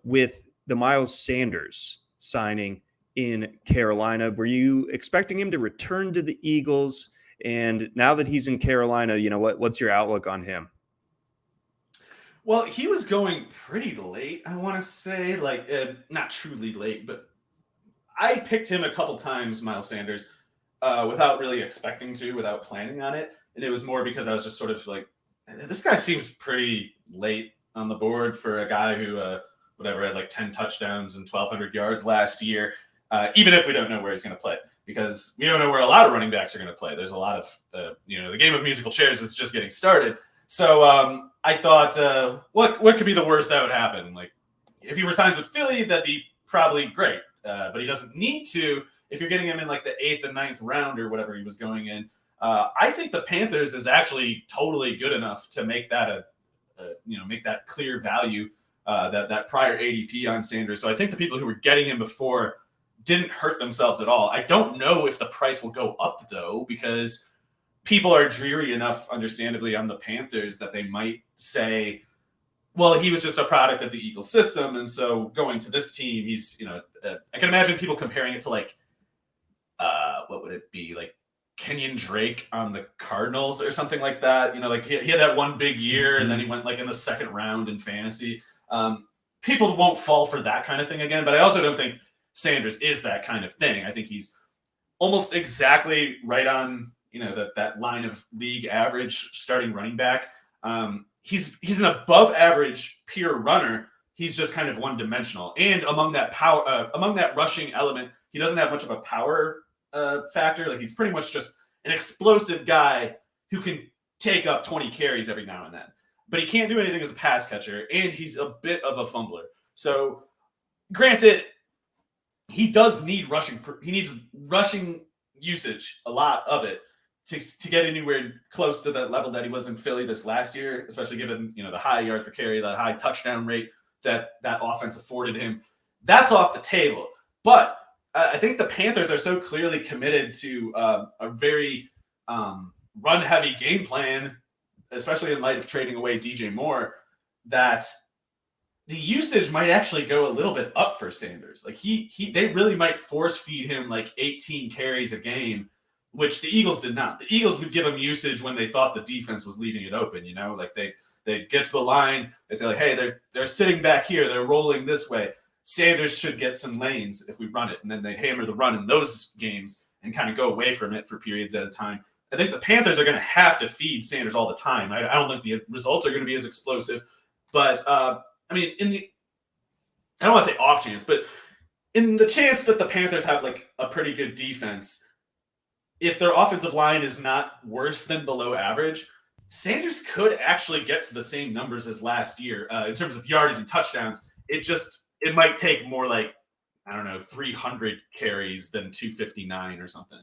with the Miles Sanders signing in Carolina. Were you expecting him to return to the Eagles? And now that he's in Carolina, what's your outlook on him? Well, he was going pretty late, I want to say, like not truly late, but I picked him a couple times, Miles Sanders, without really expecting to, without planning on it. And it was more because I was just sort of like, this guy seems pretty late on the board for a guy who, whatever, had like 10 touchdowns and 1,200 yards last year, even if we don't know where he's going to play. Because we don't know where a lot of running backs are going to play. There's a lot of, the game of musical chairs is just getting started. So I thought, what could be the worst that would happen? Like, if he resigns with Philly, that'd be probably great. But he doesn't need to if you're getting him in like the 8th and 9th round or whatever he was going in. I think the Panthers is actually totally good enough to make that make that clear value, that prior ADP on Sanders. So I think the people who were getting him before didn't hurt themselves at all. I don't know if the price will go up though, because people are dreary enough, understandably, on the Panthers that they might say, well, he was just a product of the Eagles system, and so going to this team, he's, I can imagine people comparing it to like, what would it be, like Kenyon Drake on the Cardinals or something like that. Like he had that one big year, and then he went like in the 2nd round in fantasy. People won't fall for that kind of thing again, but I also don't think Sanders is that kind of thing. I think he's almost exactly right on, that line of league average starting running back. He's an above average pure runner. He's just kind of one dimensional. And among that rushing element, he doesn't have much of a power factor. Like, he's pretty much just an explosive guy who can take up 20 carries every now and then. But he can't do anything as a pass catcher, and he's a bit of a fumbler. So, granted, he does need rushing. He needs rushing usage, a lot of it, to get anywhere close to the level that he was in Philly this last year, especially given the high yards per carry, the high touchdown rate that offense afforded him. That's off the table. But I think the Panthers are so clearly committed to a very run-heavy game plan, especially in light of trading away DJ Moore, that the usage might actually go a little bit up for Sanders. Like they really might force feed him like 18 carries a game, which the Eagles did not. The Eagles would give him usage when they thought the defense was leaving it open. Like they get to the line, they say like, hey, they're sitting back here, they're rolling this way. Sanders should get some lanes if we run it, and then they hammer the run in those games and kind of go away from it for periods at a time. I think the Panthers are going to have to feed Sanders all the time. I don't think the results are going to be as explosive, but I mean, I don't want to say off chance, but in the chance that the Panthers have like a pretty good defense, if their offensive line is not worse than below average, Sanders could actually get to the same numbers as last year in terms of yardage and touchdowns. It might take more like, I don't know, 300 carries than 259 or something.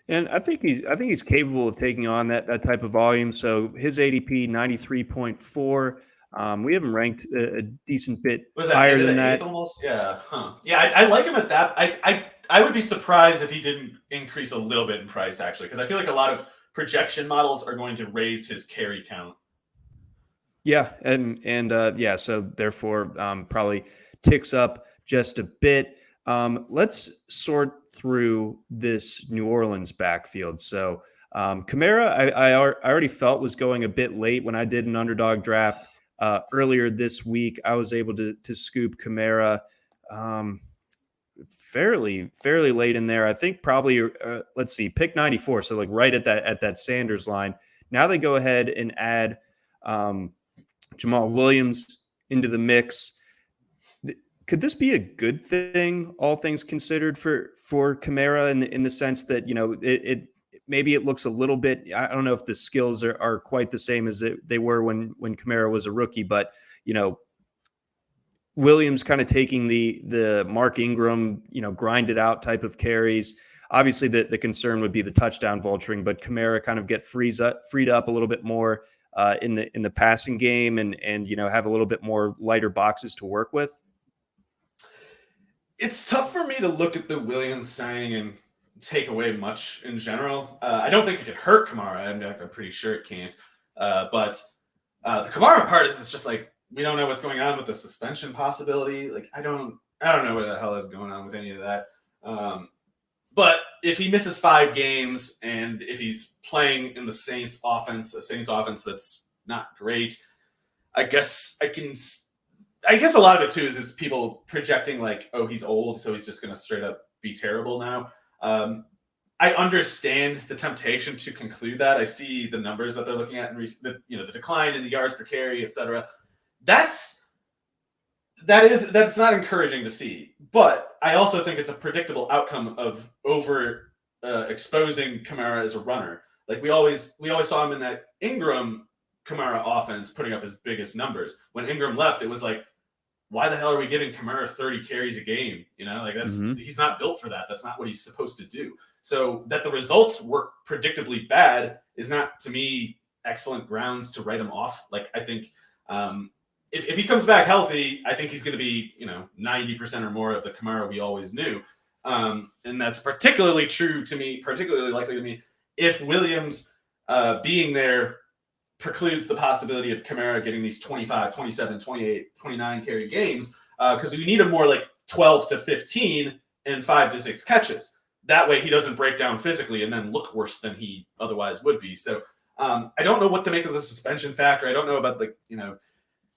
And I think he's capable of taking on that type of volume. So his ADP 93.4. We have him ranked a decent bit higher than that. Almost, yeah, yeah. I like him at that. I would be surprised if he didn't increase a little bit in price, actually, because I feel like a lot of projection models are going to raise his carry count. Yeah, and yeah, so therefore probably ticks up just a bit. Let's sort through this New Orleans backfield. So Kamara, I already felt was going a bit late when I did an underdog draft earlier this week. I was able to scoop Kamara fairly late in there. I think probably let's see, pick 94. So like right at that Sanders line. Now they go ahead and add Jamal Williams into the mix. Could this be a good thing, all things considered, for Kamara in the sense that it maybe it looks a little bit, I don't know if the skills are quite the same as they were when Kamara was a rookie, but Williams kind of taking the Mark Ingram grinded out type of carries. Obviously, the concern would be the touchdown vulturing, but Kamara kind of get freed up a little bit more in the passing game and have a little bit more lighter boxes to work with. It's tough for me to look at the Williams signing and take away much in general. I don't think it could hurt Kamara. I'm pretty sure it can't. But the Kamara part is, it's just like, We don't know what's going on with the suspension possibility. Like I don't know what the hell is going on with any of that. Um, but if he misses 5 games and if he's playing in the Saints offense, a Saints offense that's not great, I guess I can. I guess a lot of it too is people projecting like, oh, he's old, so he's just going to straight up be terrible now. Um, I understand the temptation to conclude that. I see the numbers that they're looking at and the decline in the yards per carry, et cetera. That's that's not encouraging to see. But I also think it's a predictable outcome of over exposing Kamara as a runner. Like we always saw him in that Ingram Kamara offense putting up his biggest numbers. When Ingram left, it was like, why the hell are we giving Kamara 30 carries a game? Like he's not built for that. That's not what he's supposed to do. So that the results were predictably bad is not, to me, excellent grounds to write him off. Like I think if he comes back healthy, I think he's going to be 90% or more of the Kamara we always knew, and that's particularly likely to me, if Williams being there precludes the possibility of Kamara getting these 25, 27, 28, 29 carry games, because we need him more like 12 to 15 and 5 to 6 catches. That way he doesn't break down physically and then look worse than he otherwise would be. So I don't know what to make of the suspension factor. I don't know about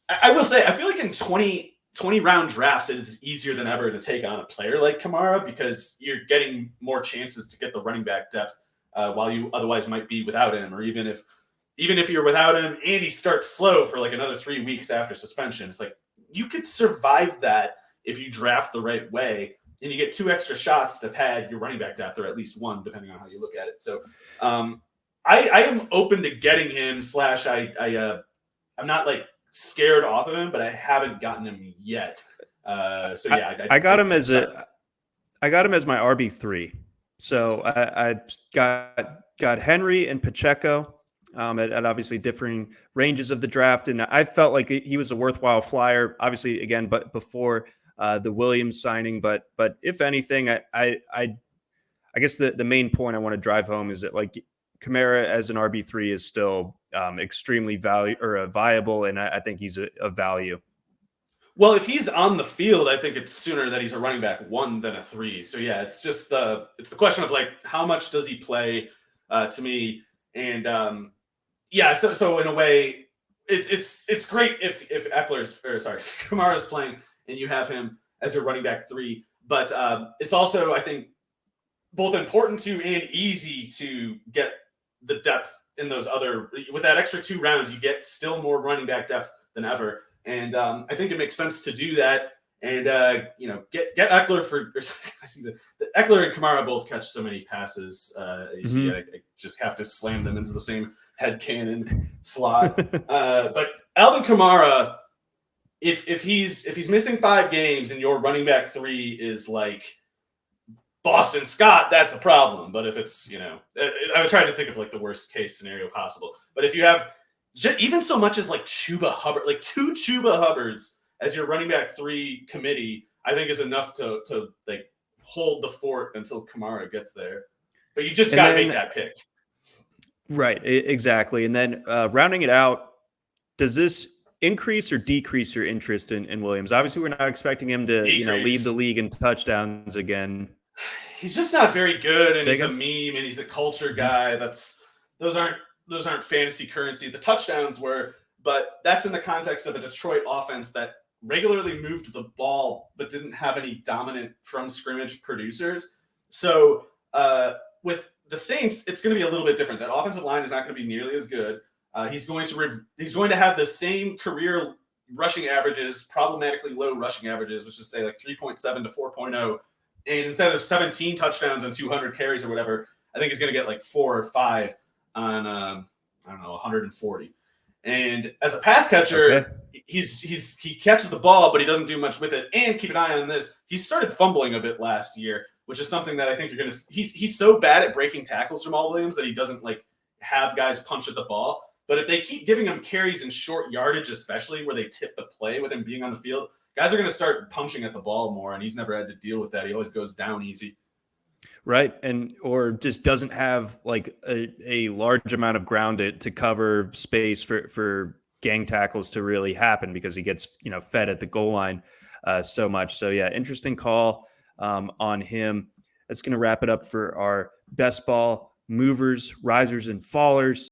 I will say, I feel like in 20 round drafts, it is easier than ever to take on a player like Kamara because you're getting more chances to get the running back depth while you otherwise might be without him, or even if you're without him and he starts slow for like another 3 weeks after suspension. It's like you could survive that if you draft the right way and you get 2 extra shots to pad your running back depth, or at least 1, depending on how you look at it. So I am open to getting him. I'm not like scared off of him, but I haven't gotten him yet. So yeah, I got him as my RB3. So I got Henry and Pacheco at obviously differing ranges of the draft, and I felt like he was a worthwhile flyer. Obviously, again, but before the Williams signing, but if anything, I guess the main point I want to drive home is that like Kamara as an RB3 is still extremely viable, and I think he's a value. Well, if he's on the field, I think it's sooner that he's a running back 1 than a 3. So yeah, it's the question of like how much does he play to me, and yeah. So in a way, it's great if Kamara's playing and you have him as your running back 3, but it's also, I think, both important to and easy to get the depth in those other, with that extra 2 rounds, you get still more running back depth than ever. And I think it makes sense to do that. And, get Eckler for, I see the Eckler and Kamara both catch so many passes. You see, I just have to slam them into the same head cannon slot. But Alvin Kamara, if he's missing 5 games and your running back 3 is like Boston Scott, that's a problem. But if it's, I was trying to think of like the worst case scenario possible. But if you have even so much as like Chuba Hubbard, like 2 Chuba Hubbards as your running back 3 committee, I think is enough to like hold the fort until Kamara gets there. But you just got to make that pick. Right, exactly. And then rounding it out, does this increase or decrease your interest in Williams? Obviously, we're not expecting him to lead the league in touchdowns again. He's just not very good, and he's a meme, and he's a culture guy. Those aren't fantasy currency. The touchdowns were, but that's in the context of a Detroit offense that regularly moved the ball but didn't have any dominant from scrimmage producers. So with the Saints, it's going to be a little bit different. That offensive line is not going to be nearly as good. He's going to have the same career rushing averages, problematically low rushing averages, which is say like 3.7 to 4.0. And instead of 17 touchdowns and 200 carries or whatever, I think he's going to get like 4 or 5 on I don't know, 140. And as a pass catcher, he catches the ball, but he doesn't do much with it. And keep an eye on this: he started fumbling a bit last year, which is something that I think you're going to. He's so bad at breaking tackles, Jamal Williams, that he doesn't like have guys punch at the ball. But if they keep giving him carries in short yardage, especially where they tip the play with him being on the field, guys are going to start punching at the ball more, and he's never had to deal with that. He always goes down easy. Right. Or just doesn't have like a large amount of ground to cover space for gang tackles to really happen because he gets, fed at the goal line so much. So yeah, interesting call on him. That's going to wrap it up for our best ball movers, risers, and fallers.